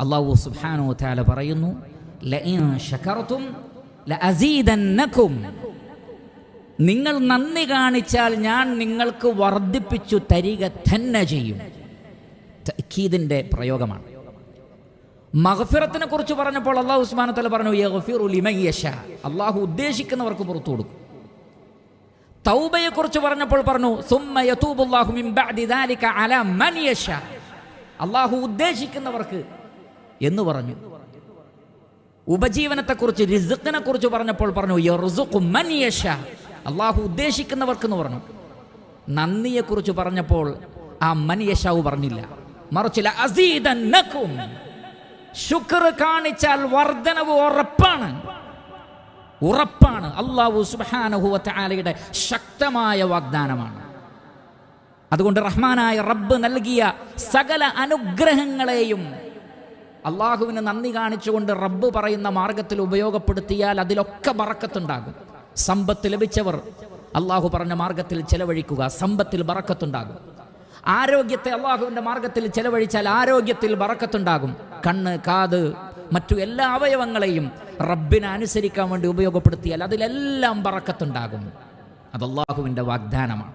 അല്ലാഹു സുബ്ഹാനഹു വ തആല പറയുന്നു, ലഇൻ ശകർതും ലഅസീദന്നകും, നിങ്ങൾ നന്ദി കാണിച്ചാൽ ഞാൻ നിങ്ങൾക്ക് വർദ്ധിപ്പിച്ചു തരിക തന്നെ ചെയ്യും. തഅക്കീദിന്റെ പ്രയോഗമാണ്. മഗ്ഫിറത്തിനെ കുറിച്ച് പറഞ്ഞപ്പോൾ അല്ലാഹു സുബ്ഹാനഹു വ തആല പറഞ്ഞു, യഗ്ഫിറു ലിമൻ യശാ, അല്ലാഹു ഉദ്ദേശിക്കുന്നവർക്ക് പുറത്തു കൊടുക്കും. തൗബയെ കുറിച്ച് പറഞ്ഞപ്പോൾ പറഞ്ഞു, സുമ്മ യതൂബുല്ലാഹു മിൻ ബഅദി ദാലിക അലാ മൻ യശാ, അല്ലാഹു ഉദ്ദേശിക്കുന്നവർക്ക് എന്ന് പറഞ്ഞു. ഉപജീവനത്തെക്കുറിച്ച്, റിസ്ഖിനെ കുറിച്ച് പറഞ്ഞപ്പോൾ പറഞ്ഞു, യർസുഖു മൻ യശാ, അല്ലാഹു ഉദ്ദേശിക്കുന്നവർക്ക് എന്ന് പറഞ്ഞു. നന്ദിയെക്കുറിച്ച് പറഞ്ഞപ്പോൾ ആ മൻ യശാവ് പറഞ്ഞില്ല, മറിച്ച് ലഅസീദന്നകും, ശുക്ർ കാണിച്ചാൽ വർദ്ധനവ് ഉറപ്പാണ്. അല്ലാഹു സുബ്ഹാനഹു വ തആലയുടെ ശക്തമായ വാഗ്ദാനമാണ്. അതുകൊണ്ട് റഹ്മാനായ റബ്ബ് നൽകിയ സകല അനുഗ്രഹങ്ങളെയും അള്ളാഹുവിന് നന്ദി കാണിച്ചുകൊണ്ട് റബ്ബ് പറയുന്ന മാർഗത്തിൽ ഉപയോഗപ്പെടുത്തിയാൽ അതിലൊക്കെ ബറക്കത്തുണ്ടാകും. സമ്പത്ത് ലഭിച്ചവർ അള്ളാഹു പറഞ്ഞ മാർഗത്തിൽ ചെലവഴിക്കുക, സമ്പത്തിൽ ബറക്കത്തുണ്ടാകും. ആരോഗ്യത്തെ അള്ളാഹുവിൻ്റെ മാർഗത്തിൽ ചെലവഴിച്ചാൽ ആരോഗ്യത്തിൽ ബറക്കത്തുണ്ടാകും. കണ്ണ്, കാത്, മറ്റു എല്ലാ അവയവങ്ങളെയും റബ്ബിനെ അനുസരിക്കാൻ വേണ്ടി ഉപയോഗപ്പെടുത്തിയാൽ അതിലെല്ലാം ബറക്കത്തുണ്ടാകും. അത് അള്ളാഹുവിൻ്റെ വാഗ്ദാനമാണ്.